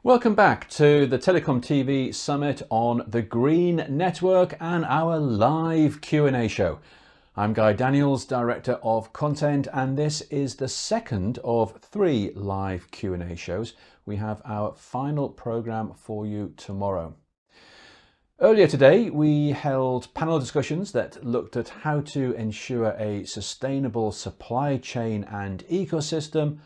Welcome back to the TelecomTV Summit on the Green Network and our live Q&A show. I'm Guy Daniels, Director of Content, and this is the second of 3 live Q&A shows. We have our final programme for you tomorrow. Earlier today, we held panel discussions that looked at how to ensure a sustainable supply chain and ecosystem,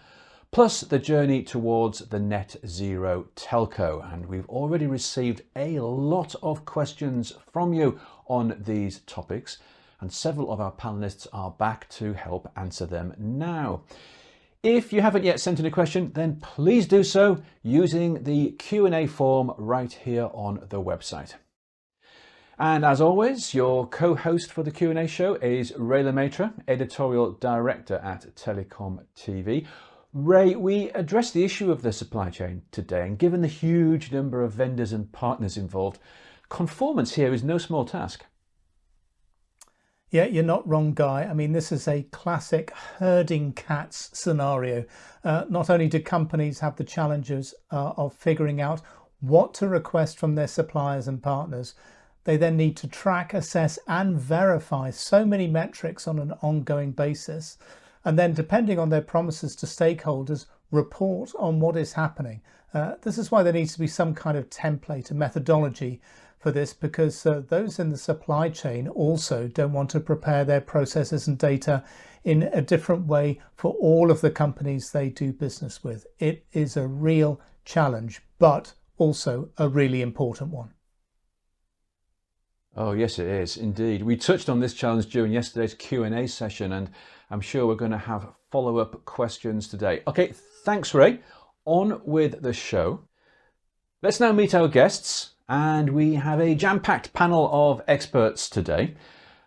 plus the journey towards the net zero telco. And we've already received a lot of questions from you on these topics, and several of our panelists are back to help answer them now. If you haven't yet sent in a question, then please do so using the Q&A form right here on the website. And as always, your co-host for the Q&A show is Ray Maistre, Editorial Director at TelecomTV. Ray, we addressed the issue of the supply chain today, and given the huge number of vendors and partners involved, conformance here is no small task. Yeah, you're not wrong, Guy. I mean, this is a classic herding cats scenario. Not only do companies have the challenges of figuring out what to request from their suppliers and partners, they then need to track, assess and verify so many metrics on an ongoing basis. And then, depending on their promises to stakeholders, report on what is happening. This is why there needs to be some kind of template, a methodology for this, because those in the supply chain also don't want to prepare their processes and data in a different way for all of the companies they do business with. It is a real challenge, but also a really important one. Oh yes, it is indeed. We touched on this challenge during yesterday's Q&A session, and I'm sure we're going to have follow-up questions today. Okay, thanks Ray. On with the show. Let's now meet our guests, and we have a jam-packed panel of experts today.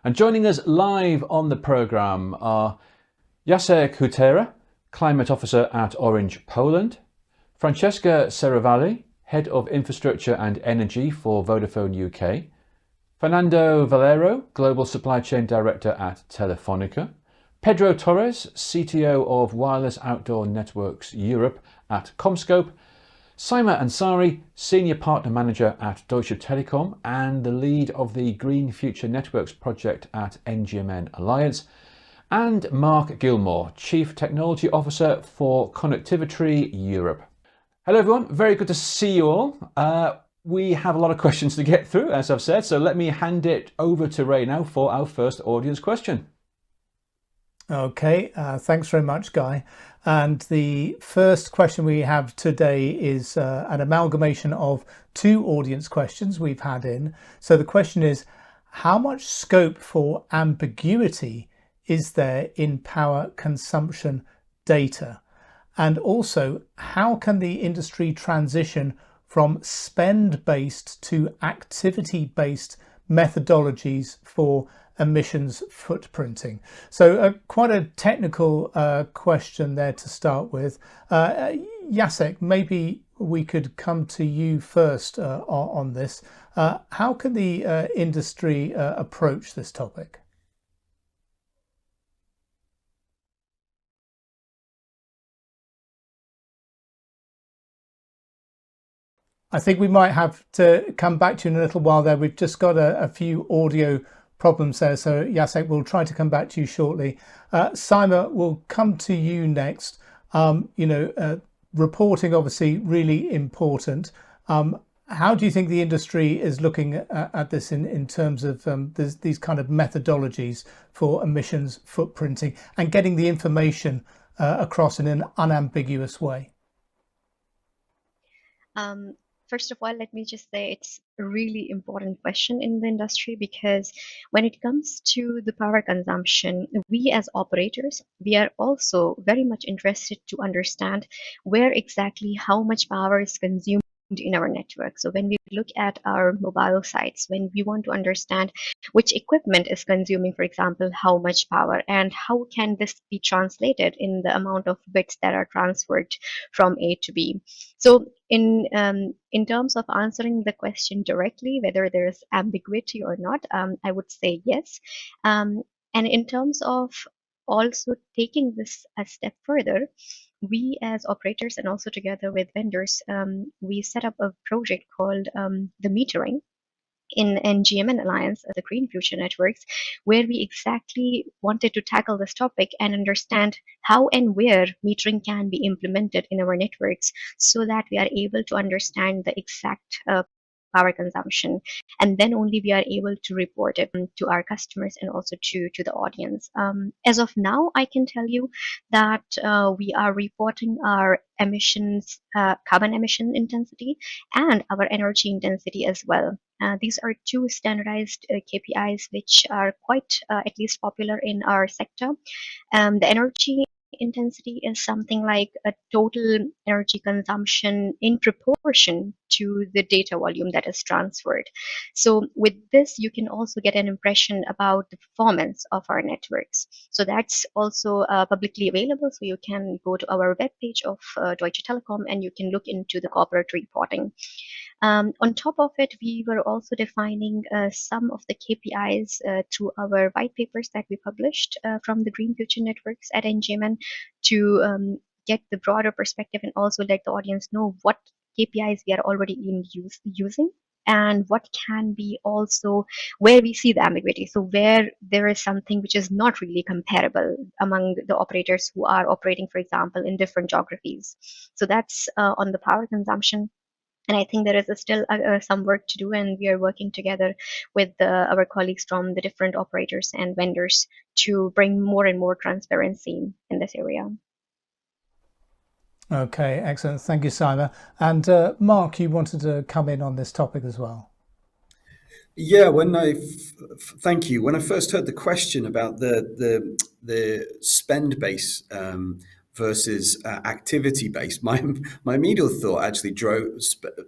And joining us live on the programme are Jacek Hutera, Climate Officer at Orange Poland, Francesca Seravalli, Head of Infrastructure and Energy for Vodafone UK, Fernando Valero, Global Supply Chain Director at Telefónica, Pedro Torres, CTO of Wireless Outdoor Networks Europe at Commscope, Saima Ansari, Senior Partner Manager at Deutsche Telekom and the lead of the Green Future Networks project at NGMN Alliance, and Mark Gilmore, Chief Technology Officer for ConnectiviTree Europe. Hello everyone, very good to see you all. We have a lot of questions to get through, as I've said, so let me hand it over to Ray now for our first audience question. Okay, thanks very much, Guy. And the first question we have today is an amalgamation of 2 audience questions we've had in. So the question is, how much scope for ambiguity is there in power consumption data? And also, how can the industry transition from spend-based to activity-based methodologies for emissions footprinting? So quite a technical question there to start with. Jacek, maybe we could come to you first on this. How can the industry approach this topic? I think we might have to come back to you in a little while there. We've just got a few audio problems there. So Jacek, we'll try to come back to you shortly. Saima, we'll come to you next. Reporting obviously really important. How do you think the industry is looking at this in terms of these kind of methodologies for emissions footprinting and getting the information across in an unambiguous way? First of all, let me just say it's a really important question in the industry, because when it comes to the power consumption, we as operators, we are also very much interested to understand where exactly how much power is consumed in our network. So when we look at our mobile sites, when we want to understand which equipment is consuming, for example, how much power, and how can this be translated in the amount of bits that are transferred from A to B. So in terms of answering the question directly, whether there is ambiguity or not, I would say yes. And in terms of also taking this a step further, we as operators and also together with vendors, we set up a project called the metering in NGMN Alliance, the Green Future Networks, where we exactly wanted to tackle this topic and understand how and where metering can be implemented in our networks so that we are able to understand the exact power consumption, and then only we are able to report it to our customers and also to the audience. As of now, I can tell you that we are reporting our emissions, carbon emission intensity, and our energy intensity as well. These are two standardized KPIs which are quite at least popular in our sector. The energy intensity is something like a total energy consumption in proportion to the data volume that is transferred. So with this, you can also get an impression about the performance of our networks. So that's also publicly available. So you can go to our webpage of Deutsche Telekom and you can look into the corporate reporting. On top of it, we were also defining some of the KPIs through our white papers that we published from the Green Future Networks at NGMN to get the broader perspective and also let the audience know what KPIs we are already using and what can be also where we see the ambiguity. So where there is something which is not really comparable among the operators who are operating, for example, in different geographies. So that's on the power consumption. And I think there is still some work to do, and we are working together with our colleagues from the different operators and vendors to bring more and more transparency in this area. Okay, excellent. Thank you, Simon. And Mark, you wanted to come in on this topic as well. Yeah, thank you. When I first heard the question about the spend base versus activity based, my immediate thought actually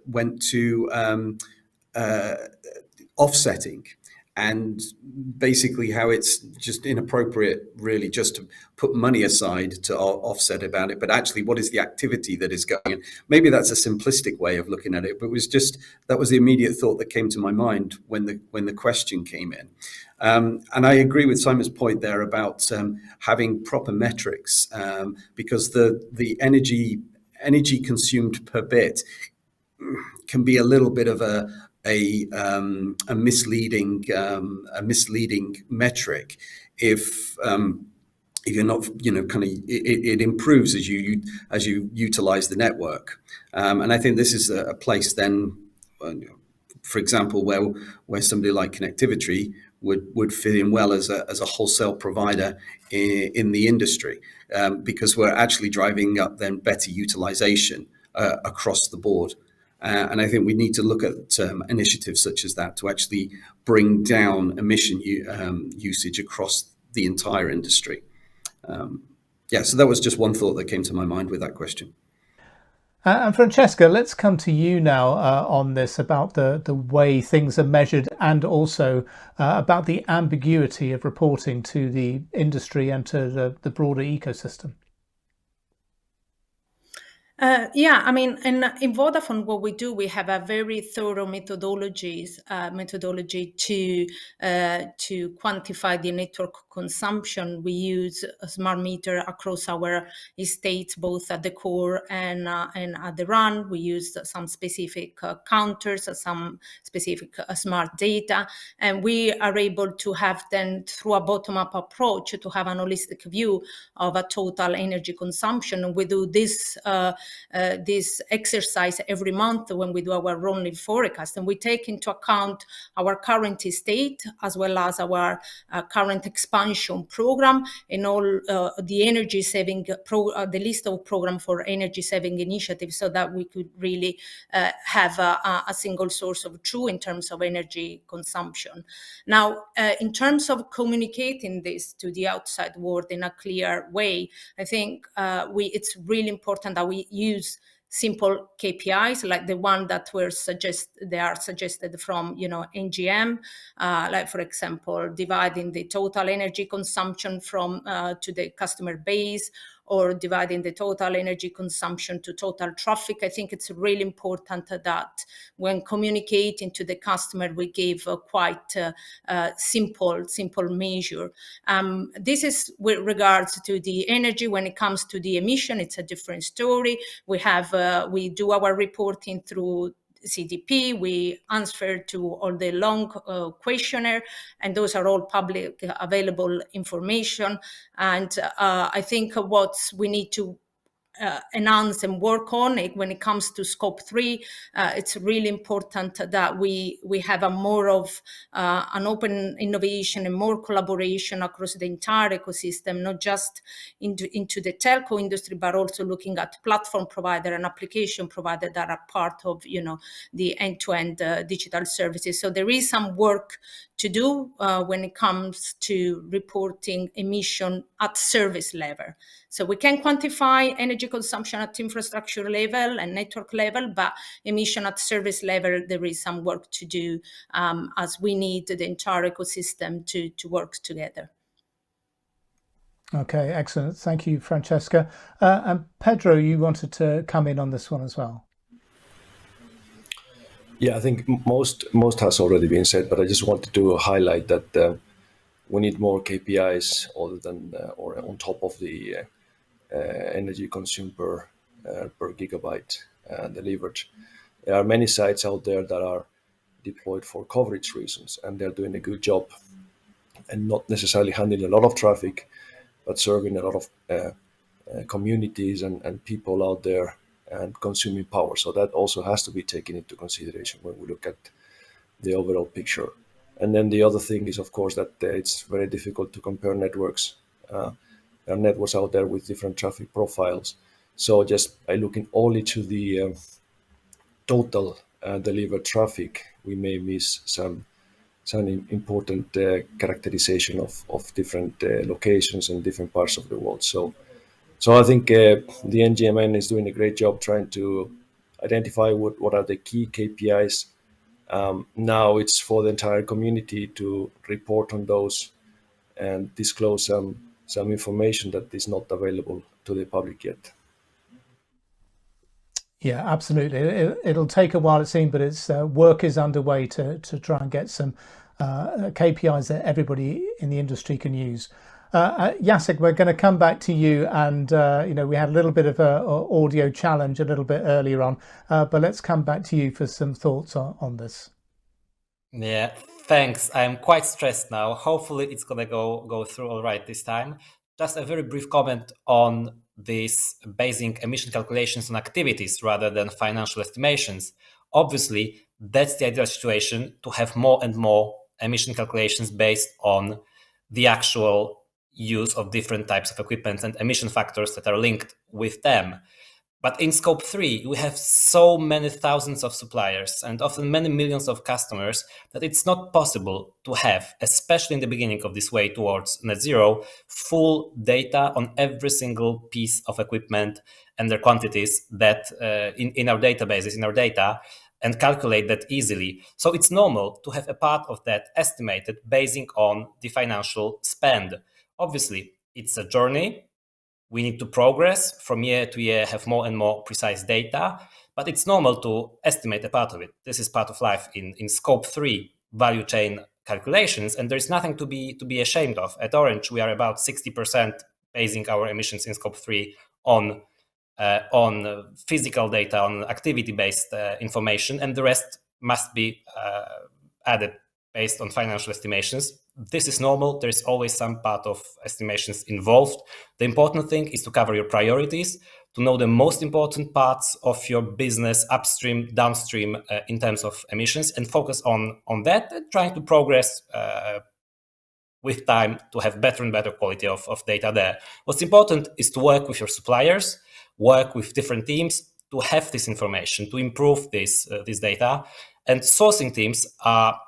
went to offsetting, and basically how it's just inappropriate really just to put money aside to offset about it, but actually what is the activity that is going in. Maybe that's a simplistic way of looking at it, but that was the immediate thought that came to my mind when the question came in. And I agree with Simon's point there about having proper metrics, because the energy consumed per bit can be a little bit of a misleading metric if you're not, it improves as you utilize the network, and I think this is a place then, for example, where somebody like ConnectiviTree would fit in well as a wholesale provider in the industry, because we're actually driving up then better utilization across the board. And I think we need to look at initiatives such as that to actually bring down emission usage across the entire industry. So that was just one thought that came to my mind with that question. And Francesca, let's come to you now on this, about the way things are measured, and also about the ambiguity of reporting to the industry and to the broader ecosystem. I mean, in Vodafone, what we do, we have a very thorough methodology to quantify the network consumption. We use a smart meter across our estates, both at the core and at the RAN. We use some specific counters, some specific smart data, and we are able to have then, through a bottom-up approach, to have an holistic view of a total energy consumption. And we do this exercise every month when we do our rolling forecast, and we take into account our current state as well as our current expansion program and all the energy saving the list of program for energy saving initiatives, so that we could really have a single source of truth in terms of energy consumption. Now, in terms of communicating this to the outside world in a clear way, I think it's really important that we use simple KPIs like the one that are suggested from NGM, like, for example, dividing the total energy consumption from to the customer base, or dividing the total energy consumption to total traffic. I think it's really important that when communicating to the customer, we give a quite simple measure. This is with regards to the energy. When it comes to the emission, it's a different story. We do our reporting through CDP. We answer to all the long questionnaire, and those are all public available information. And I think what we need to enhance and work on it when it comes to scope 3, it's really important that we have a more of an open innovation and more collaboration across the entire ecosystem, not just into the telco industry, but also looking at platform provider and application provider that are part of the end-to-end digital services. So there is some work to do when it comes to reporting emission at service level. So we can quantify energy consumption at infrastructure level and network level, but emission at service level, there is some work to do as we need the entire ecosystem to work together. Okay, excellent. Thank you, Francesca. And Pedro, you wanted to come in on this one as well. Yeah, I think most has already been said, but I just wanted to highlight that we need more KPIs other than or on top of the energy consumed per gigabyte delivered. There are many sites out there that are deployed for coverage reasons, and they're doing a good job and not necessarily handling a lot of traffic, but serving a lot of communities and people out there and consuming power. So that also has to be taken into consideration when we look at the overall picture. And then the other thing is, of course, that it's very difficult to compare networks. There are networks out there with different traffic profiles. So just by looking only to the total delivered traffic, we may miss some important characterization of different locations and different parts of the world. So I think the NGMN is doing a great job trying to identify what are the key KPIs. Now it's for the entire community to report on those and disclose some information that is not available to the public yet. Yeah, absolutely. It'll take a while, it seems, but it's work is underway to try and get some KPIs that everybody in the industry can use. Jacek, we're going to come back to you, and we had a little bit of an audio challenge a little bit earlier on, but let's come back to you for some thoughts on this. Yeah, thanks. I'm quite stressed now. Hopefully it's going to go through all right this time. Just a very brief comment on this basing emission calculations on activities rather than financial estimations. Obviously, that's the ideal situation, to have more and more emission calculations based on the actual use of different types of equipment and emission factors that are linked with them. But in scope 3, we have so many thousands of suppliers and often many millions of customers that it's not possible to have, especially in the beginning of this way towards net zero, full data on every single piece of equipment and their quantities that in our databases, in our data, and calculate that easily. So it's normal to have a part of that estimated basing on the financial spend. Obviously, it's a journey. We need to progress from year to year, have more and more precise data, but it's normal to estimate a part of it. This is part of life in scope 3 value chain calculations, and there's nothing to be ashamed of. At Orange, we are about 60% basing our emissions in scope 3 on physical data, on activity-based information, and the rest must be added based on financial estimations. This is normal. There's always some part of estimations involved. The important thing is to cover your priorities, to know the most important parts of your business upstream, downstream in terms of emissions, and focus on that, and trying to progress with time to have better and better quality of data there. What's important is to work with your suppliers, work with different teams to have this information, to improve this data. And sourcing teams are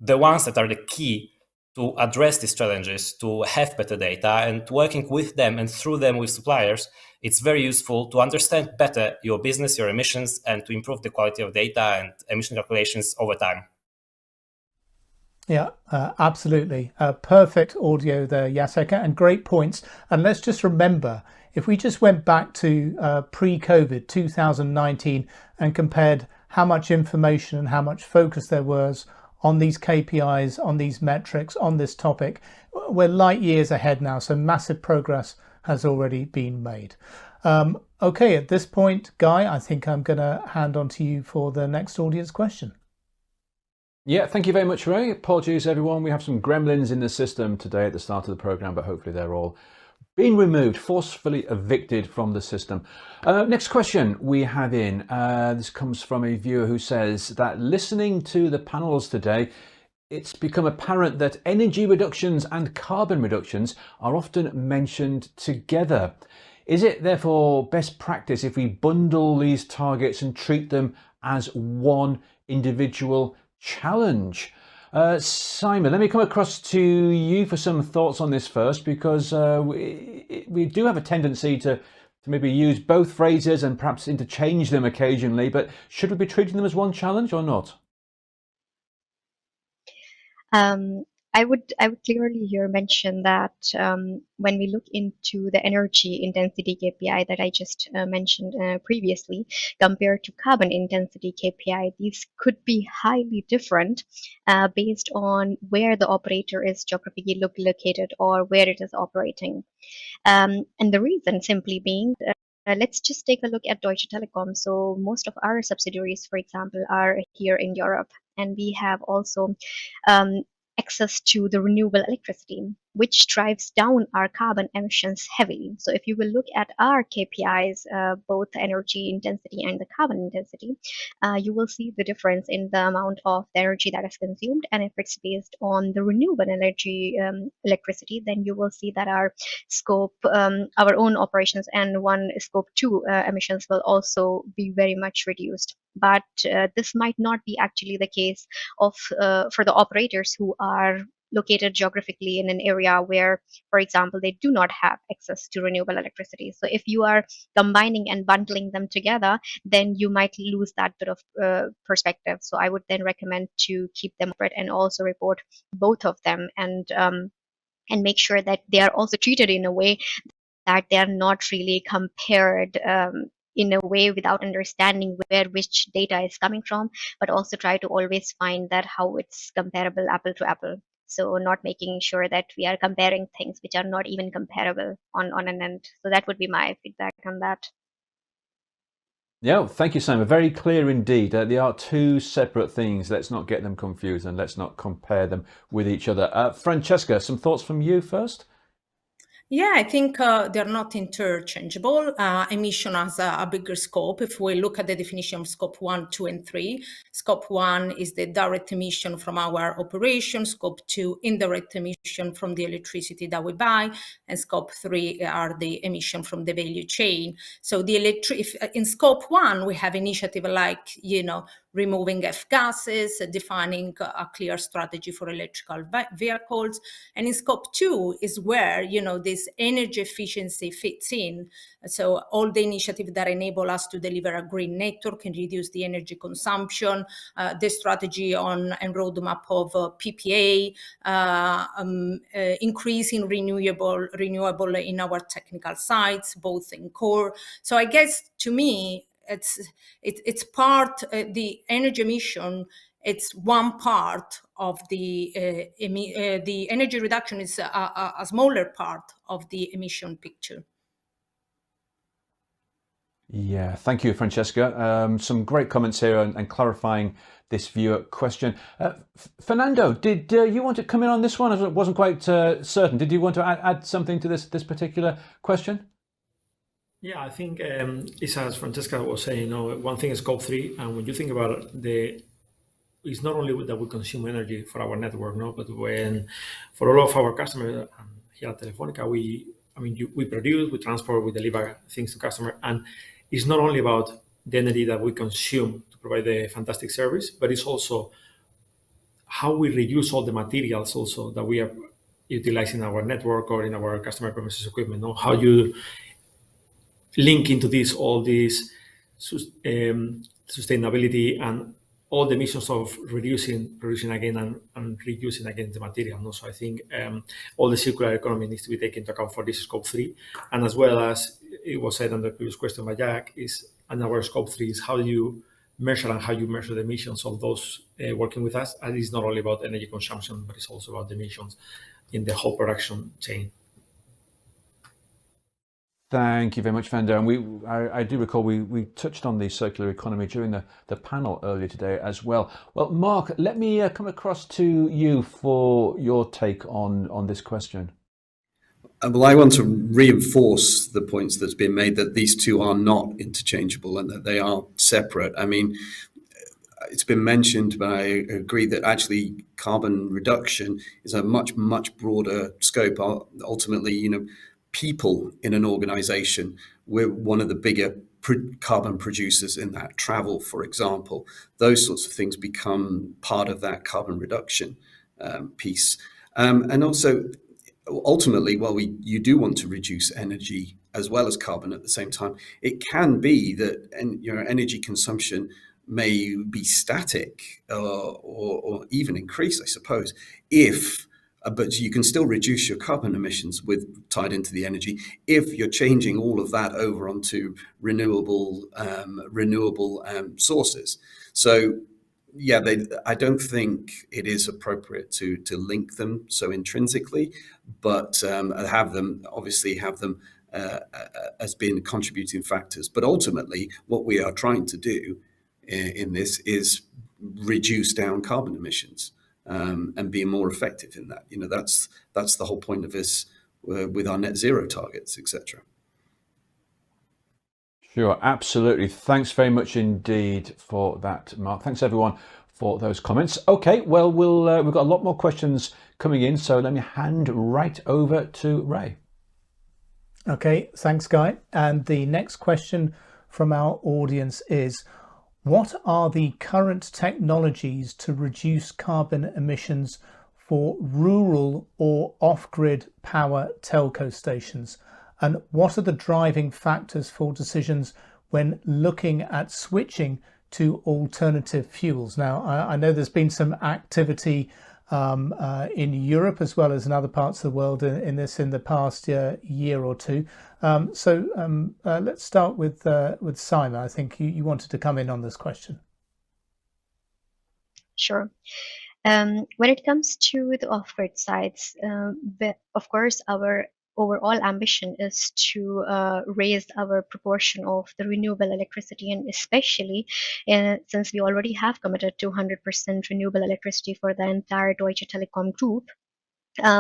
the ones that are the key to address these challenges, to have better data, and working with them and through them with suppliers, it's very useful to understand better your business, your emissions, and to improve the quality of data and emission calculations over time. Yeah, absolutely. Perfect audio there, Jacek, and great points. And let's just remember, if we just went back to pre-COVID 2019 and compared how much information and how much focus there was on these KPIs, on these metrics, on this topic, we're light years ahead now. So massive progress has already been made. Okay, at this point, Guy, I think I'm going to hand on to you for the next audience question. Yeah, thank you very much, Ray. Apologies, everyone. We have some gremlins in the system today at the start of the program, but hopefully they're all being removed, forcefully evicted from the system. Next question we have in. This comes from a viewer who says that listening to the panels today, it's become apparent that energy reductions and carbon reductions are often mentioned together. Is it therefore best practice if we bundle these targets and treat them as one individual challenge? Simon, let me come across to you for some thoughts on this first, because we do have a tendency to maybe use both phrases and perhaps interchange them occasionally, but should we be treating them as one challenge or not? I would clearly here mention that when we look into the energy intensity KPI that I just mentioned previously, compared to carbon intensity KPI, these could be highly different based on where the operator is geographically located or where it is operating. And the reason simply being, let's just take a look at Deutsche Telekom. So most of our subsidiaries, for example, are here in Europe, and we have also access to the renewable electricity, which drives down our carbon emissions heavily. So if you will look at our KPIs, both the energy intensity and the carbon intensity, you will see the difference in the amount of the energy that is consumed. And if it's based on the renewable energy electricity, then you will see that our scope, our own operations and one scope 2 emissions will also be very much reduced. But this might not be actually the case of for the operators who are located geographically in an area where, for example, they do not have access to renewable electricity. So if you are combining and bundling them together, then you might lose that bit of perspective. So I would then recommend to keep them separate and also report both of them, and make sure that they are also treated in a way that they are not really compared in a way without understanding where which data is coming from, but also try to always find that how it's comparable apple to apple. So not making sure that we are comparing things which are not even comparable on an end. So that would be my feedback on that. Yeah, thank you, Simon. Very clear indeed. They are two separate things. Let's not get them confused and let's not compare them with each other. Francesca, some thoughts from you first? Yeah, I think they're not interchangeable. Emission has a bigger scope. If we look at the definition of scope 1, 2, and 3, scope 1 is the direct emission from our operation, scope 2, indirect emission from the electricity that we buy, and scope 3 are the emission from the value chain. So in scope 1, we have initiative like, removing F gases, defining a clear strategy for electrical vehicles. And in scope 2 is where, this energy efficiency fits in. So all the initiatives that enable us to deliver a green network and reduce the energy consumption, the strategy on and roadmap of PPA, increasing renewable in our technical sites, both in core. So I guess to me, it's part the energy emission. It's one part of the energy reduction is a smaller part of the emission picture. Yeah, thank you, Francesca. Some great comments here and clarifying this viewer question. Fernando, did you want to come in on this one? I wasn't quite certain. Did you want to add something to this particular question? Yeah, I think it's as Francesca was saying, one thing is scope 3, and when you think about it's not only that we consume energy for our network, but when for all of our customers here at Telefónica, we produce, we transport, we deliver things to customers, and it's not only about the energy that we consume to provide a fantastic service, but it's also how we reuse all the materials also that we are utilizing in our network or in our customer premises equipment. How you link into all these sustainability and all the missions of reducing, producing again, and reusing again the material. No? So I think all the circular economy needs to be taken into account for this scope 3. And as well as it was said on the previous question by Jack, is another scope 3 is how you measure and how you measure the emissions of those working with us. And it's not only about energy consumption, but it's also about the emissions in the whole production chain. Thank you very much, Vanda. And I do recall we touched on the circular economy during the panel earlier today as well. Well, Mark, let me come across to you for your take on this question. Well, I want to reinforce the points that's been made that these two are not interchangeable and that they are separate. I mean, it's been mentioned, but I agree that actually carbon reduction is a much, much broader scope. Ultimately, people in an organization, we're one of the bigger carbon producers in that. Travel, for example, those sorts of things become part of that carbon reduction piece. And also, ultimately, while you do want to reduce energy as well as carbon at the same time, it can be that energy consumption may be static or even increase, I suppose, but you can still reduce your carbon emissions tied into the energy if you're changing all of that over onto renewable sources. So yeah, I don't think it is appropriate to link them so intrinsically, but have them as being contributing factors. But ultimately, what we are trying to do in this is reduce down carbon emissions and be more effective in that. That's the whole point of this with our net zero targets, etc. Sure, absolutely. Thanks very much indeed for that, Mark. Thanks everyone for those comments. Okay, well, we've got a lot more questions coming in, so let me hand right over to Ray. Okay, thanks, Guy. And the next question from our audience is, what are the current technologies to reduce carbon emissions for rural or off-grid power telco stations? And what are the driving factors for decisions when looking at switching to alternative fuels? Now, I know there's been some activity in Europe as well as in other parts of the world in the past year or two. So let's start with Simon. I think you wanted to come in on this question. Sure. When it comes to the off-grid sites, of course, our overall ambition is to raise our proportion of the renewable electricity, and especially since we already have committed to 100% renewable electricity for the entire Deutsche Telekom group.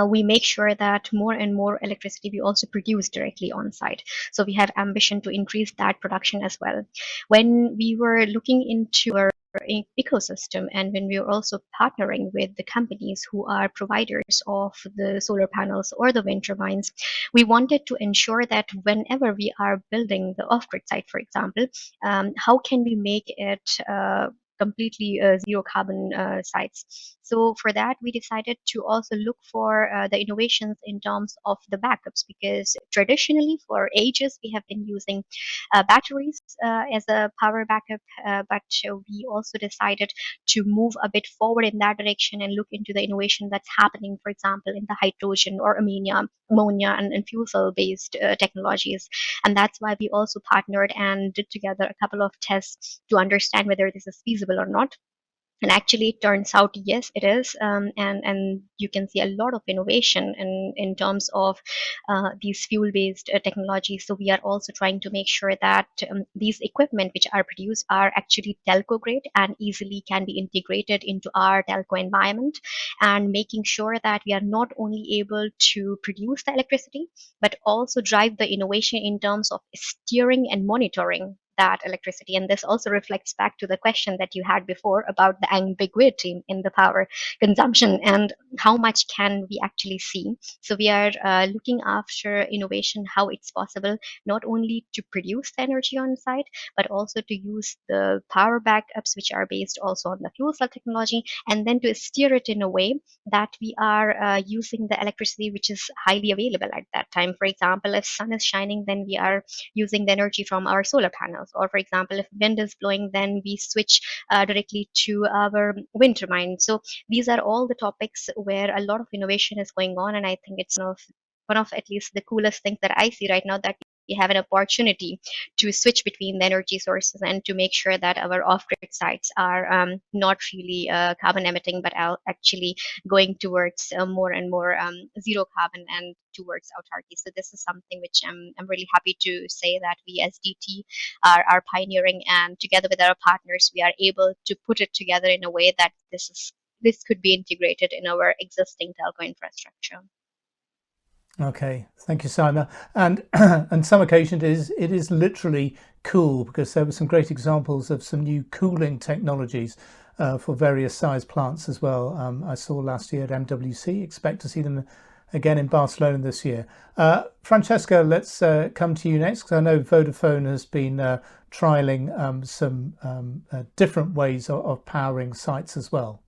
We make sure that more and more electricity we also produce directly on site. So we have ambition to increase that production as well. When we were looking into our ecosystem and when we were also partnering with the companies who are providers of the solar panels or the wind turbines, we wanted to ensure that whenever we are building the off-grid site, for example, how can we make it completely zero carbon sites. So for that, we decided to also look for the innovations in terms of the backups, because traditionally for ages we have been using batteries as a power backup, but we also decided to move a bit forward in that direction and look into the innovation that's happening, for example, in the hydrogen or ammonia and fuel cell based technologies. And that's why we also partnered and did together a couple of tests to understand whether this is feasible or not. And actually it turns out, yes, it is. And you can see a lot of innovation in terms of these fuel-based technologies. So we are also trying to make sure that these equipment which are produced are actually telco grade and easily can be integrated into our telco environment, and making sure that we are not only able to produce the electricity, but also drive the innovation in terms of steering and monitoring that electricity. And this also reflects back to the question that you had before about the ambiguity in the power consumption and how much can we actually see. So we are looking after innovation, how it's possible not only to produce the energy on site, but also to use the power backups which are based also on the fuel cell technology, and then to steer it in a way that we are using the electricity which is highly available at that time. For example, if sun is shining, then we are using the energy from our solar panels. panels. Or for example, if wind is blowing, then we switch directly to our wind turbine. So these are all the topics where a lot of innovation is going on, and I think it's one of at least the coolest things that I see right now, that we have an opportunity to switch between the energy sources and to make sure that our off-grid sites are not really carbon emitting, but actually going towards more and more zero carbon and towards autarky. So this is something which I'm really happy to say that we as DT are pioneering, and together with our partners, we are able to put it together in a way that this could be integrated in our existing telco infrastructure. Okay, thank you, Simon. And on some occasions, it is literally cool, because there were some great examples of some new cooling technologies for various size plants as well. I saw last year at MWC. Expect to see them again in Barcelona this year. Francesca, let's come to you next, because I know Vodafone has been trialing some different ways of powering sites as well.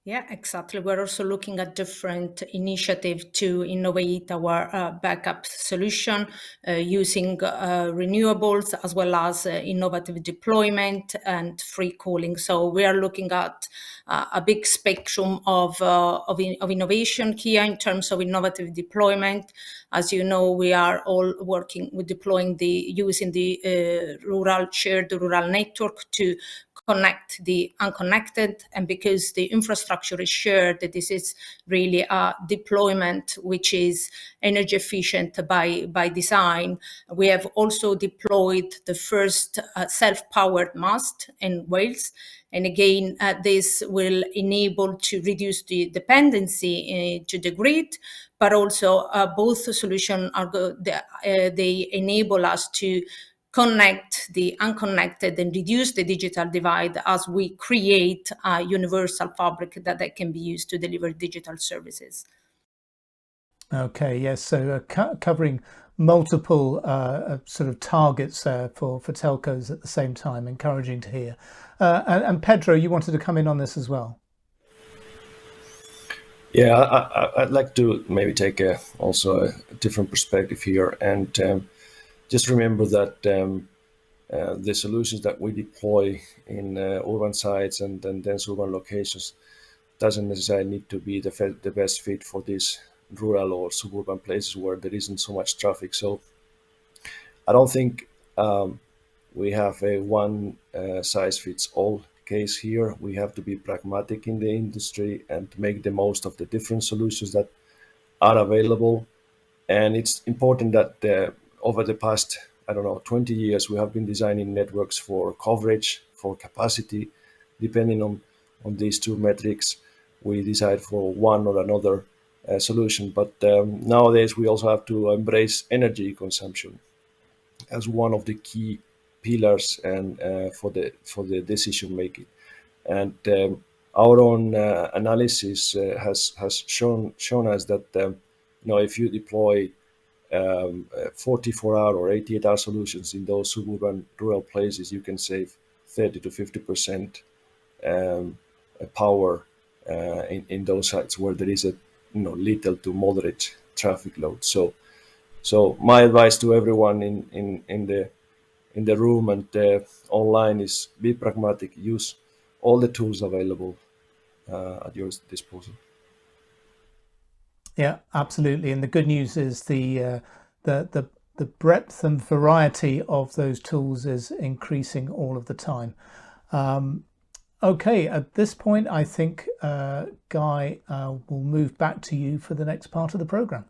Yeah, exactly. We're also looking at different initiatives to innovate our backup solution using renewables, as well as innovative deployment and free cooling. So we are looking at a big spectrum of innovation here in terms of innovative deployment. As you know, we are all working with deploying using the shared rural network to connect the unconnected, and because the infrastructure is shared, this is really a deployment which is energy efficient by design. We have also deployed the first self-powered mast in Wales, and again this will enable to reduce the dependency to the grid, but also both solutions they enable us to connect the unconnected and reduce the digital divide as we create a universal fabric that can be used to deliver digital services. Okay, yes, so covering multiple sort of targets for telcos at the same time, encouraging to hear. And Pedro, you wanted to come in on this as well. Yeah, I'd like to maybe take also a different perspective here, and just remember that the solutions that we deploy in urban sites and dense urban locations doesn't necessarily need to be the best fit for these rural or suburban places where there isn't so much traffic. So I don't think we have a one size fits all case here. We have to be pragmatic in the industry and make the most of the different solutions that are available. And it's important that over the past, 20 years, we have been designing networks for coverage, for capacity. Depending on these two metrics, we decide for one or another solution. But nowadays, we also have to embrace energy consumption as one of the key pillars and for the decision making. And our own analysis has shown us that if you deploy 44-hour or 88-hour solutions in those suburban rural places, you can save 30 to 50% power in those sites where there is a little to moderate traffic load. So my advice to everyone in the room and online is be pragmatic. Use all the tools available at your disposal. Yeah, absolutely. And the good news is the breadth and variety of those tools is increasing all of the time. Okay, at this point, I think, Guy, we'll move back to you for the next part of the program.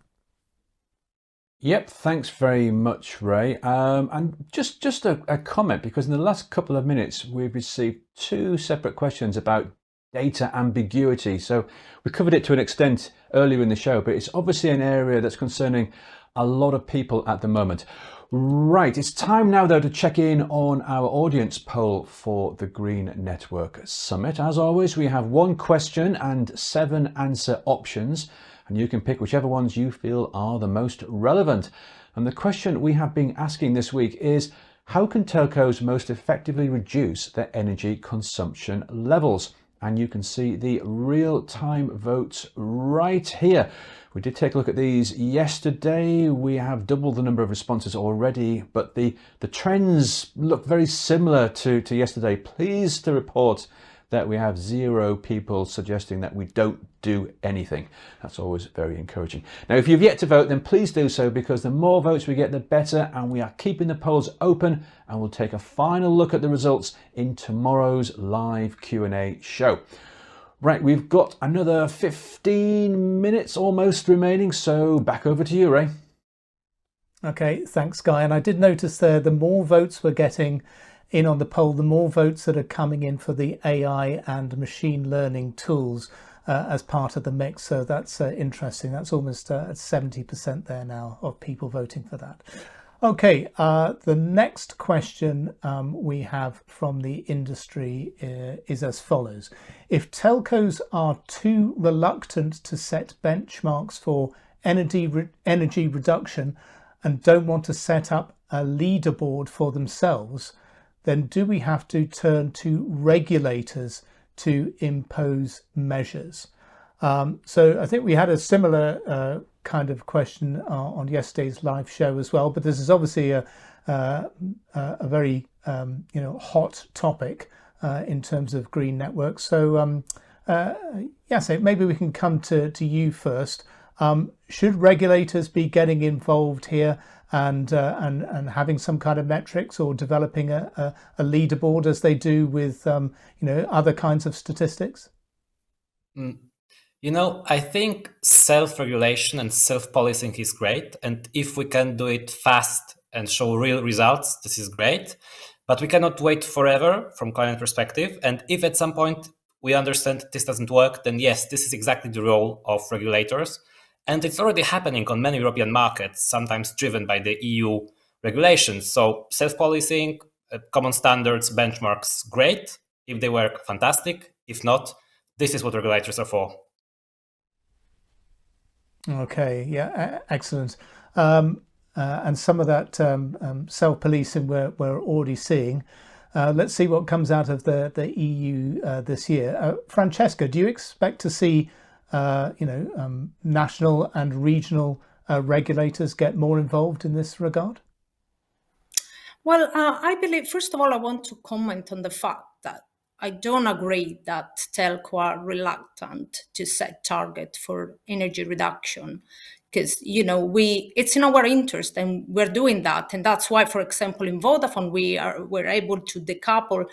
Yep, thanks very much, Ray. And just a comment, because in the last couple of minutes, we've received two separate questions about data ambiguity. So we covered it to an extent earlier in the show, but it's obviously an area that's concerning a lot of people at the moment. Right, it's time now though to check in on our audience poll for the Green Network Summit. As always, we have one question and 7 answer options, and you can pick whichever ones you feel are the most relevant. And the question we have been asking this week is, how can telcos most effectively reduce their energy consumption levels? and you can see the real-time votes right here. We did take a look at these yesterday. We have doubled the number of responses already, but the trends look very similar to yesterday. Pleased to report that we have 0 people suggesting that we don't do anything. That's always very encouraging. Now, if you've yet to vote, then please do so, because the more votes we get, the better, and we are keeping the polls open, and we'll take a final look at the results in tomorrow's live Q&A show. Right, we've got another 15 minutes almost remaining, so back over to you, Ray. Okay, thanks, Guy. And I did notice there, the more votes we're getting in on the poll, the more votes that are coming in for the AI and machine learning tools as part of the mix. So that's interesting. That's almost 70% there now of people voting for that. Okay, the next question we have from the industry is as follows. If telcos are too reluctant to set benchmarks for energy reduction and don't want to set up a leaderboard for themselves, then do we have to turn to regulators to impose measures? So I think we had a similar kind of question on yesterday's live show as well, but this is obviously a very hot topic in terms of green networks. So so maybe we can come to you first. Should regulators be getting involved here and having some kind of metrics, or developing a leaderboard as they do with other kinds of statistics? I think self-regulation and self-policing is great, and if we can do it fast and show real results, this is great. But we cannot wait forever from client perspective, and if at some point we understand this doesn't work, then yes, this is exactly the role of regulators. And it's already happening on many European markets, sometimes driven by the EU regulations. So self-policing, common standards, benchmarks, great. If they work, fantastic. If not, this is what regulators are for. Okay, yeah, excellent. And some of that self-policing we're already seeing. Let's see what comes out of the EU this year. Francesca, do you expect to see national and regional regulators get more involved in this regard? Well, I believe, first of all, I want to comment on the fact that I don't agree that telco are reluctant to set target for energy reduction, because it's in our interest and we're doing that, and that's why, for example, in Vodafone we're able to decouple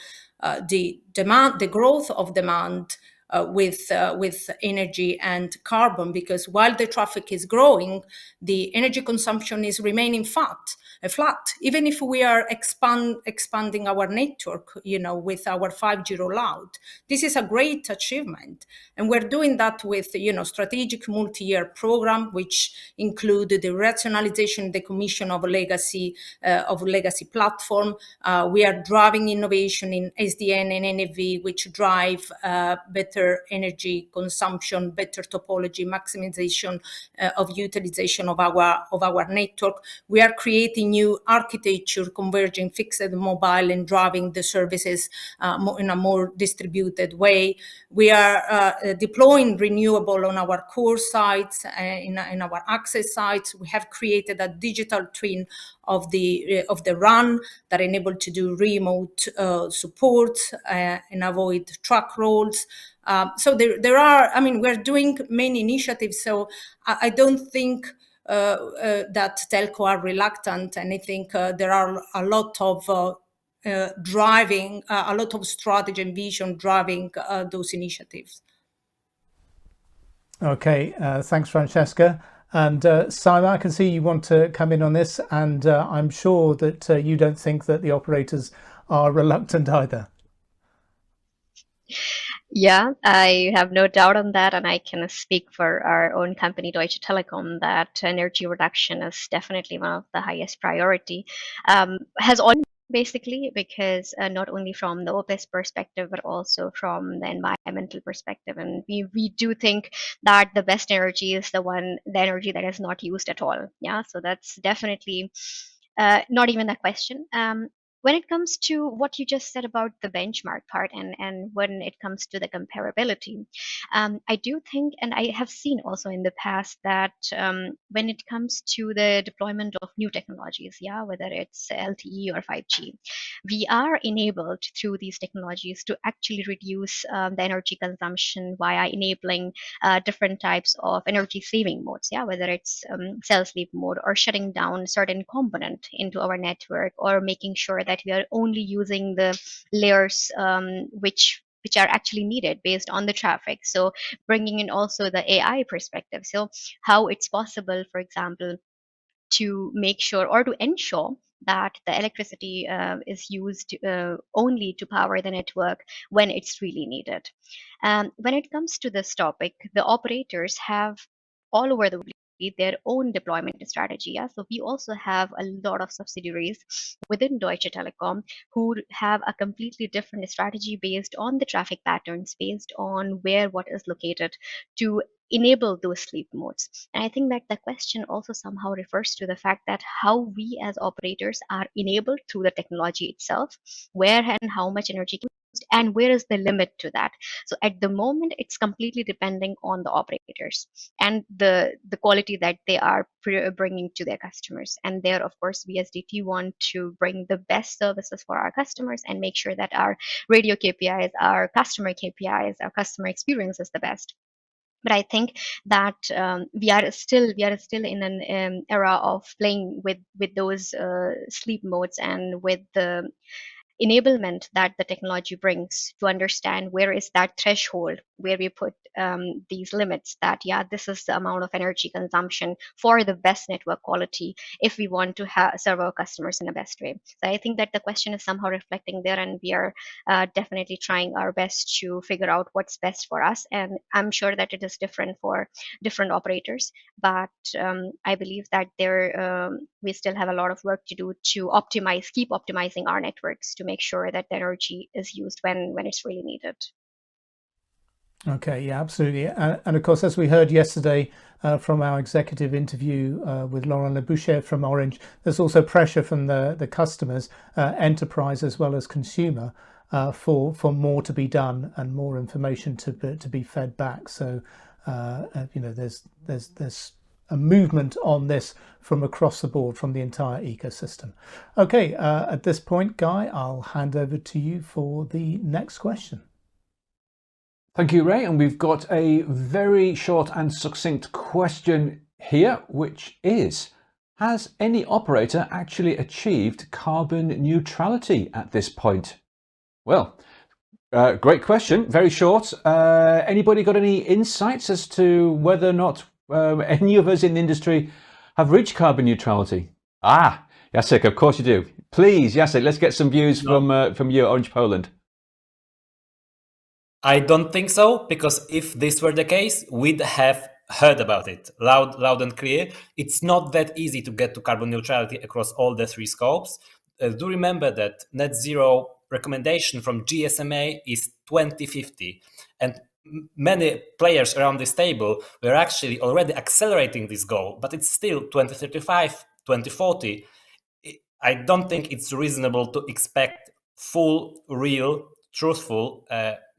the growth of demand with energy and carbon, because while the traffic is growing, the energy consumption is remaining flat. Even if we are expanding our network, with our 5G rollout, this is a great achievement, and we're doing that with strategic multi-year program, which include the rationalization, the decommission of legacy platform. We are driving innovation in SDN and NFV, which drive better energy consumption, better topology, maximization of utilization of our network. We are creating new architecture, converging fixed and mobile, and driving the services in a more distributed way. We are deploying renewable on our core sites, in our access sites. We have created a digital twin of the RAN that enable to do remote support and avoid truck rolls. So there are, we're doing many initiatives. So I don't think that telco are reluctant, and I think there are a lot of driving, a lot of strategy and vision driving those initiatives. Okay, thanks, Francesca. And Simon, I can see you want to come in on this, and I'm sure that you don't think that the operators are reluctant either. Yeah, I have no doubt on that, and I can speak for our own company, Deutsche Telekom, that energy reduction is definitely one of the highest priority. Has always basically, because not only from the OPEX perspective, but also from the environmental perspective. And we do think that the best energy is the energy that is not used at all. Yeah, so that's definitely not even a question. When it comes to what you just said about the benchmark part, and when it comes to the comparability, I do think, and I have seen also in the past that when it comes to the deployment of new technologies, yeah, whether it's LTE or 5G, we are enabled through these technologies to actually reduce the energy consumption via enabling different types of energy saving modes, yeah, whether it's cell sleep mode or shutting down certain component into our network, or making sure that we are only using the layers which are actually needed based on the traffic. So bringing in also the AI perspective. So how it's possible, for example, to make sure or to ensure that the electricity is used only to power the network when it's really needed. When it comes to this topic, the operators have all over the world their own deployment strategy. Yeah? So we also have a lot of subsidiaries within Deutsche Telekom who have a completely different strategy based on the traffic patterns, based on where what is located, to enable those sleep modes. And I think that the question also somehow refers to the fact that how we as operators are enabled through the technology itself, where and how much energy used, and where is the limit to that. So at the moment, it's completely depending on the operators and the quality that they are bringing to their customers. And there, of course, we as DT want to bring the best services for our customers and make sure that our radio KPIs, our customer KPIs, our customer experience is the best. But I think that we are still in an era of playing with those sleep modes and with the enablement that the technology brings to understand where is that threshold where we put these limits that, yeah, this is the amount of energy consumption for the best network quality if we want to serve our customers in the best way. So I think that the question is somehow reflecting there, and we are definitely trying our best to figure out what's best for us. And I'm sure that it is different for different operators, but I believe that we still have a lot of work to do to keep optimizing our networks to make sure that the energy is used when it's really needed. Okay, yeah, absolutely. And of course, as we heard yesterday from our executive interview with Laurent Leboucher from Orange, there's also pressure from the customers, enterprise as well as consumer, for more to be done and more information to be fed back. So there's a movement on this from across the board, from the entire ecosystem. Okay, at this point, Guy, I'll hand over to you for the next question. Thank you, Ray. And we've got a very short and succinct question here, which is, has any operator actually achieved carbon neutrality at this point? Well, great question, very short. Anybody got any insights as to whether or not any of us in the industry have reached carbon neutrality? Jacek, of course you do. Please, Jacek, let's get some views from you, Orange Poland. I don't think so, because if this were the case, we'd have heard about it loud and clear. It's not that easy to get to carbon neutrality across all the three scopes. Do remember that net zero recommendation from GSMA is 2050, and many players around this table were actually already accelerating this goal, but it's still 2035, 2040. I don't think it's reasonable to expect full, real, truthful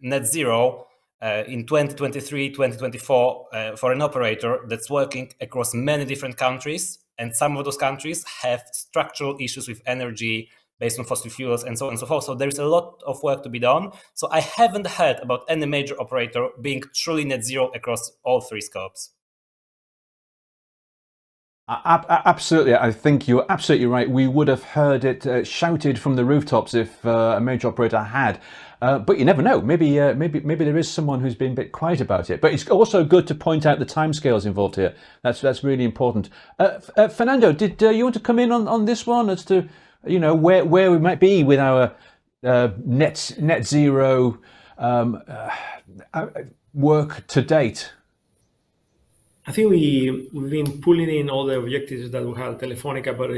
net zero in 2023, 2024 for an operator that's working across many different countries. And some of those countries have structural issues with energy based on fossil fuels and so on and so forth. So there's a lot of work to be done. So I haven't heard about any major operator being truly net zero across all three scopes. Absolutely, I think you're absolutely right. We would have heard it shouted from the rooftops if a major operator had. But you never know. Maybe there is someone who's been a bit quiet about it. But it's also good to point out the timescales involved here. That's really important. Fernando, did you want to come in on this one as to where we might be with our net zero work to date? I think we've been pulling in all the objectives that we have at Telefónica, but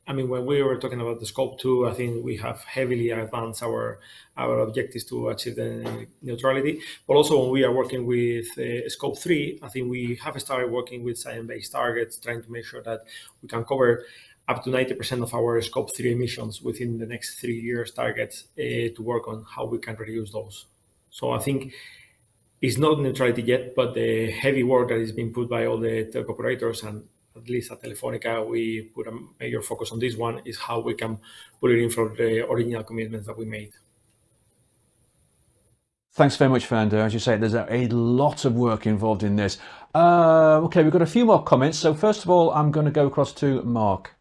when we were talking about the scope 2, I think we have heavily advanced our objectives to achieve the neutrality. But also when we are working with scope 3, I think we have started working with science-based targets, trying to make sure that we can cover up to 90% of our Scope 3 emissions within the next 3 years targets to work on how we can reduce those. So I think it's not neutrality yet, but the heavy work that is being put by all the telco operators, and at least at Telefónica, we put a major focus on this one, is how we can put it in for the original commitments that we made. Thanks very much, Fernando. As you say, there's a lot of work involved in this. Okay, we've got a few more comments. So first of all, I'm going to go across to Mark.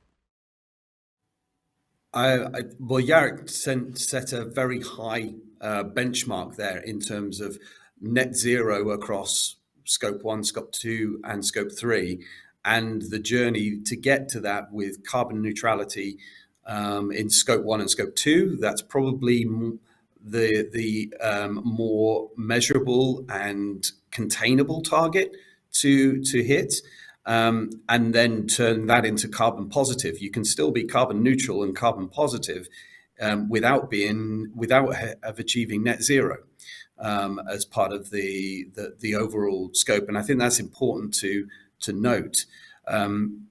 Well, Jarek set a very high benchmark there in terms of net zero across Scope 1, Scope 2, and Scope 3, and the journey to get to that with carbon neutrality in Scope 1 and Scope 2. That's probably the more measurable and containable target to hit. And then turn that into carbon positive. You can still be carbon neutral and carbon positive without achieving net zero as part of the overall scope. And I think that's important to note. And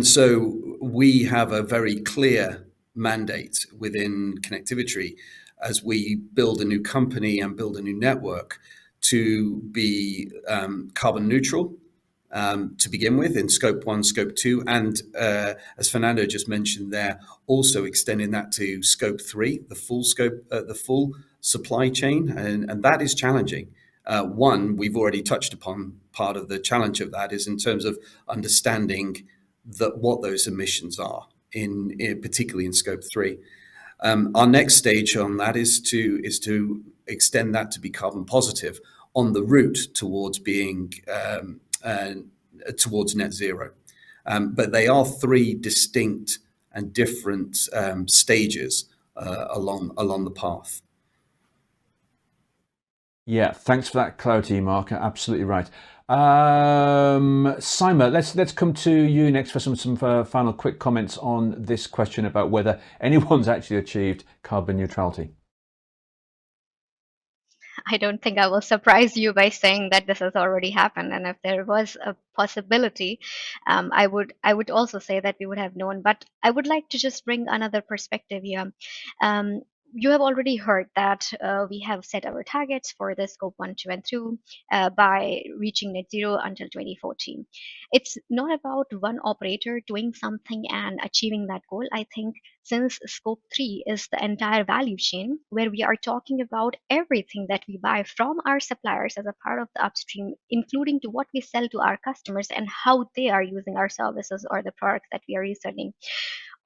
so we have a very clear mandate within ConnectiviTree as we build a new company and build a new network to be carbon neutral. To begin with in Scope 1, Scope 2, and as Fernando just mentioned there, also extending that to Scope 3, the full scope, the full supply chain, and that is challenging. One, we've already touched upon part of the challenge of that is in terms of understanding what those emissions are, particularly in Scope 3. Our next stage on that is to extend that to be carbon positive on the route towards being towards net zero. But they are three distinct and different stages along the path. Yeah, thanks for that clarity, Mark. Absolutely right. Simon, let's come to you next for some final quick comments on this question about whether anyone's actually achieved carbon neutrality. I don't think I will surprise you by saying that this has already happened. And if there was a possibility, I would also say that we would have known. But I would like to just bring another perspective here. You have already heard that we have set our targets for the Scope 1, 2, and 2 by reaching net zero until 2040. It's not about one operator doing something and achieving that goal. I think since Scope 3 is the entire value chain where we are talking about everything that we buy from our suppliers as a part of the upstream, including to what we sell to our customers and how they are using our services or the products that we are reselling.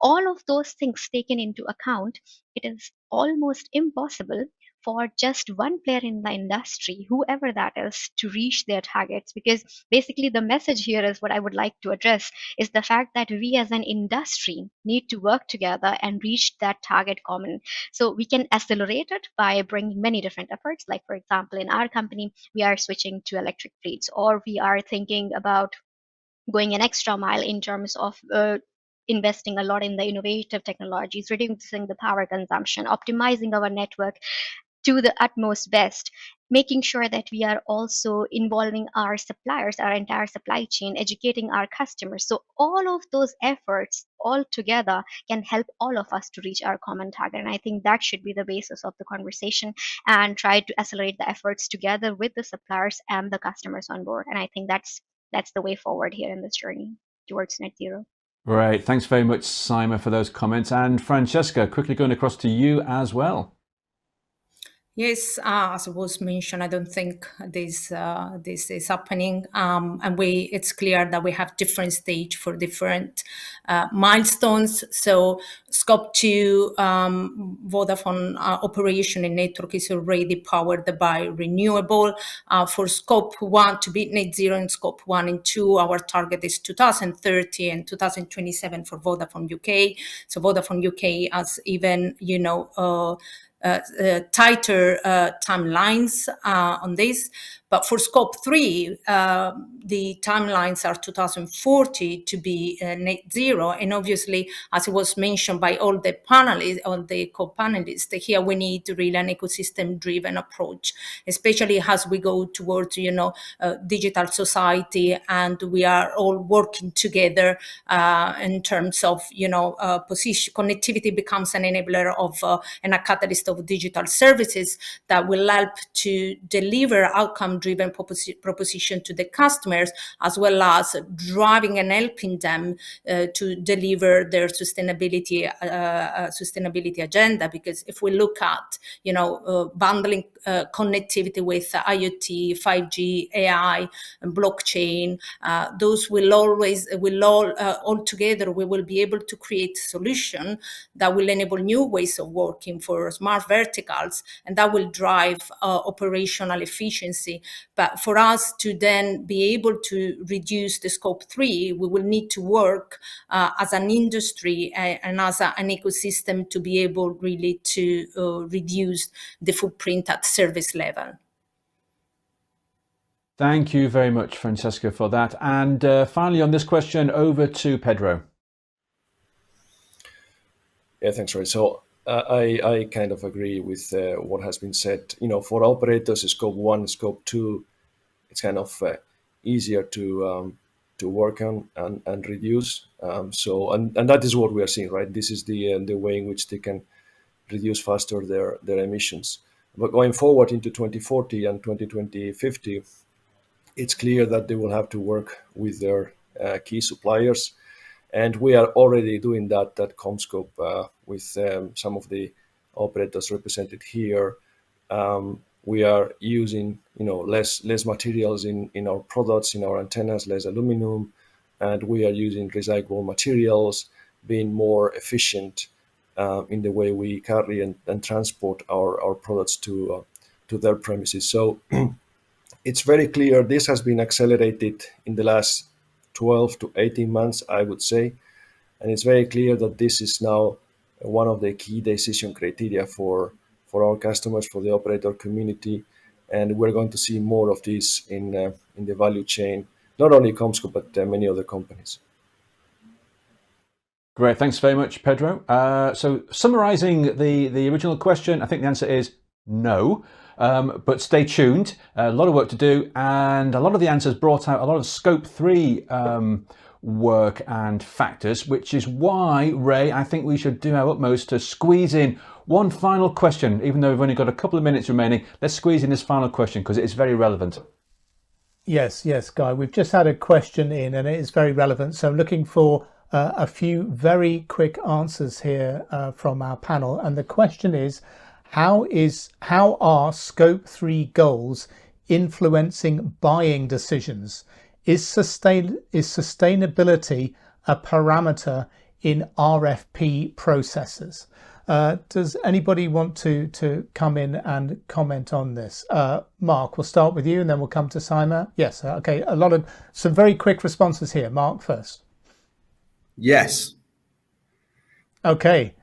All of those things taken into account, it is almost impossible for just one player in the industry, whoever that is, to reach their targets. Because basically the message here is what I would like to address is the fact that we as an industry need to work together and reach that target common. So we can accelerate it by bringing many different efforts. Like for example, in our company, we are switching to electric fleets, or we are thinking about going an extra mile in terms of investing a lot in the innovative technologies, reducing the power consumption, optimizing our network to the utmost best, making sure that we are also involving our suppliers, our entire supply chain, educating our customers. So all of those efforts all together can help all of us to reach our common target. And I think that should be the basis of the conversation, and try to accelerate the efforts together with the suppliers and the customers on board. And I think that's the way forward here in this journey towards net zero. Right, thanks very much, Simon, for those comments. And Francesca, quickly going across to you as well. Yes, as was mentioned, I don't think this is happening, and it's clear that we have different stage for different milestones. So Scope 2, Vodafone operation and network is already powered by renewable. For Scope 1 to be net zero in Scope 1 and 2, our target is 2030 and 2027 for Vodafone UK. So Vodafone UK has even, tighter timelines on this. But for Scope 3, the timelines are 2040 to be net zero. And obviously, as it was mentioned by all the panelists, all the co-panelists, here we need really an ecosystem-driven approach, especially as we go towards, digital society, and we are all working together in terms of, position. Connectivity becomes an enabler of and a catalyst of digital services that will help to deliver outcome-driven proposition to the customers, as well as driving and helping them to deliver their sustainability agenda. Because if we look at, bundling connectivity with IoT, 5G, AI, and blockchain, those will all together, we will be able to create a solution that will enable new ways of working for smart verticals, and that will drive operational efficiency. But for us to then be able to reduce the Scope 3, we will need to work as an industry and as an ecosystem to be able really to reduce the footprint at service level. Thank you very much, Francesca, for that. And finally, on this question, over to Pedro. Yeah, thanks, Ray. So I kind of agree with what has been said. For operators, Scope 1, Scope 2, it's kind of easier to work on and reduce. And that is what we are seeing, right? This is the way in which they can reduce faster their emissions. But going forward into 2040 and 2050, it's clear that they will have to work with their key suppliers. And we are already doing that at Commscope with some of the operators represented here. We are using, less materials in our products, in our antennas, less aluminum, and we are using recyclable materials, being more efficient in the way we carry and transport our products to their premises. So it's very clear this has been accelerated in the last 12 to 18 months, I would say. And it's very clear that this is now one of the key decision criteria for our customers, for the operator community. And we're going to see more of this in the value chain, not only Commscope, but many other companies. Great, thanks very much, Pedro. So summarizing the original question, I think the answer is no. But stay tuned, a lot of work to do, and a lot of the answers brought out a lot of Scope 3 work and factors, which is why, Ray, I think we should do our utmost to squeeze in one final question. Even though we've only got a couple of minutes remaining, let's squeeze in this final question because it is very relevant. Yes, Guy, we've just had a question in and it is very relevant. So I'm looking for a few very quick answers here from our panel. And the question is, how are Scope 3 goals influencing buying decisions? Is sustainability a parameter in RFP processes? Does anybody want to come in and comment on this? Mark, we'll start with you and then we'll come to Simon. Yes, okay, some very quick responses here. Mark first. Yes. Okay.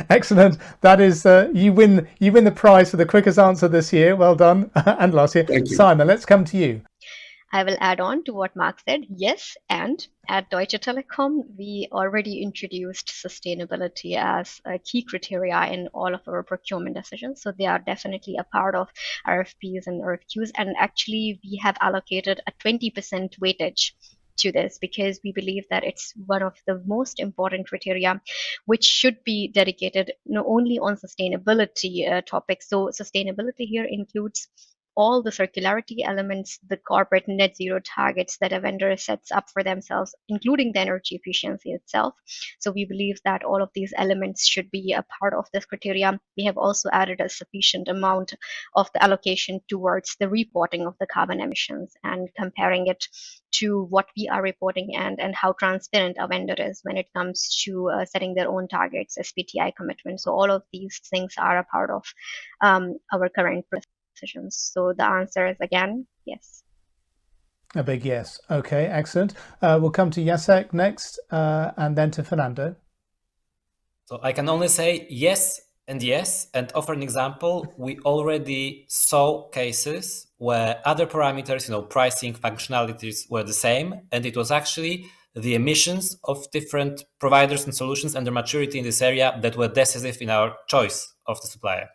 Excellent. That is, you win the prize for the quickest answer this year. Well done. And last year. Thank you. Simon, let's come to you. I will add on to what Mark said. Yes, and at Deutsche Telekom, we already introduced sustainability as a key criteria in all of our procurement decisions. So they are definitely a part of RFPs and RFQs. And actually, we have allocated a 20% weightage to this because we believe that it's one of the most important criteria which should be dedicated not only on sustainability topics. So sustainability here includes all the circularity elements, the corporate net zero targets that a vendor sets up for themselves, including the energy efficiency itself. So we believe that all of these elements should be a part of this criteria. We have also added a sufficient amount of the allocation towards the reporting of the carbon emissions and comparing it to what we are reporting and how transparent a vendor is when it comes to setting their own targets, SBTi commitments. So all of these things are a part of our current decisions. So the answer is again, yes. A big yes. Okay, excellent. We'll come to Jacek next and then to Fernando. So I can only say yes, And yes, and offer an example, we already saw cases where other parameters, pricing, functionalities were the same, and it was actually the emissions of different providers and solutions and their maturity in this area that were decisive in our choice of the supplier.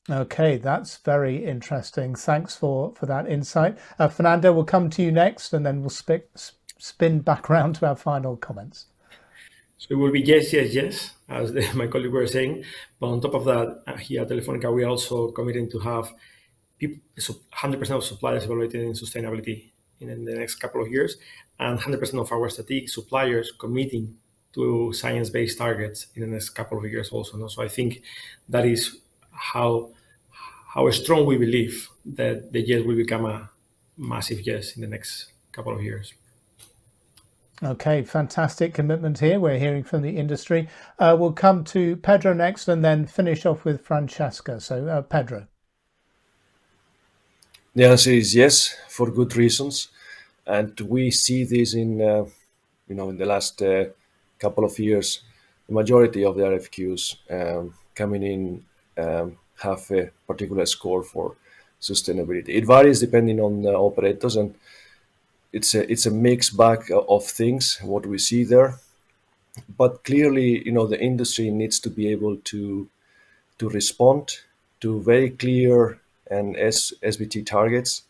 Okay, that's very interesting. Thanks for that insight. Fernando, we'll come to you next, and then we'll spin back around to our final comments. So it will be yes, yes, yes, as my colleague were saying. But on top of that, here at Telefónica, we are also committing to have 100% of suppliers evaluated in sustainability in the next couple of years, and 100% of our strategic suppliers committing to science-based targets in the next couple of years also. No? So I think that is how strong we believe that the yes will become a massive yes in the next couple of years. Okay, fantastic commitment here. We're hearing from the industry. We'll come to Pedro next and then finish off with Francesca. So Pedro. The answer is yes, for good reasons. And we see this in the last couple of years. The majority of the RFQs coming in have a particular score for sustainability. It varies depending on the operators, and it's a mixed bag of things, what we see there. But clearly, the industry needs to be able to respond to very clear and SBT targets,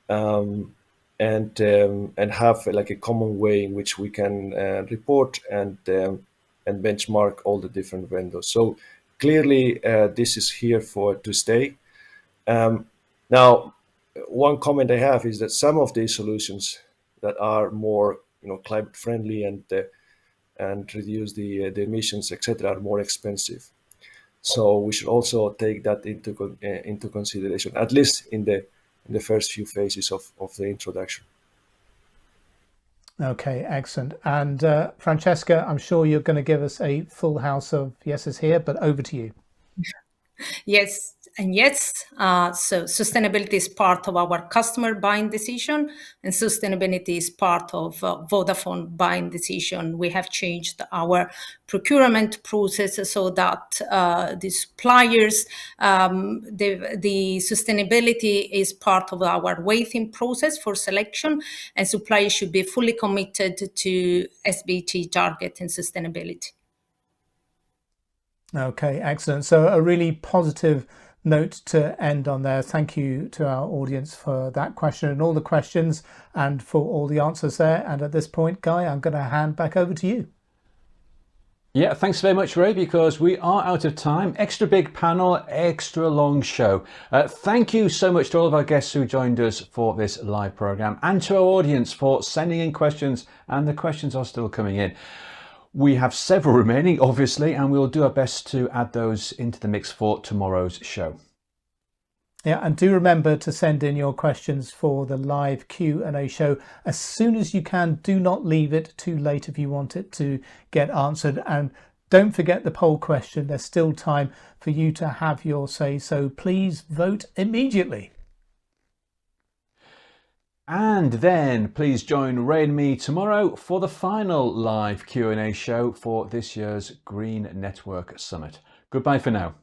and have like a common way in which we can report and benchmark all the different vendors. So clearly, this is here to stay. Now, one comment I have is that some of these solutions that are more, climate friendly and reduce the emissions, etc., are more expensive. So we should also take that into consideration, at least in the first few phases of the introduction. Okay, excellent. And Francesca, I'm sure you're going to give us a full house of yeses here, but over to you. Yes, and yes. So sustainability is part of our customer buying decision, and sustainability is part of Vodafone buying decision. We have changed our procurement process so that the suppliers, the sustainability is part of our weighting process for selection, and suppliers should be fully committed to SBT target and sustainability. Okay, excellent. So a really positive note to end on there. Thank you to our audience for that question and all the questions and for all the answers there. And at this point, Guy, I'm going to hand back over to you. Yeah, thanks very much, Ray, because we are out of time. Extra big panel, extra long show. Thank you so much to all of our guests who joined us for this live program, and to our audience for sending in questions, and the questions are still coming in. We have several remaining, obviously, and we'll do our best to add those into the mix for tomorrow's show. Yeah, and do remember to send in your questions for the live Q&A show as soon as you can. Do not leave it too late if you want it to get answered. And don't forget the poll question. There's still time for you to have your say, so please vote immediately. And then please join Ray and me tomorrow for the final live Q&A show for this year's Green Network Summit. Goodbye for now.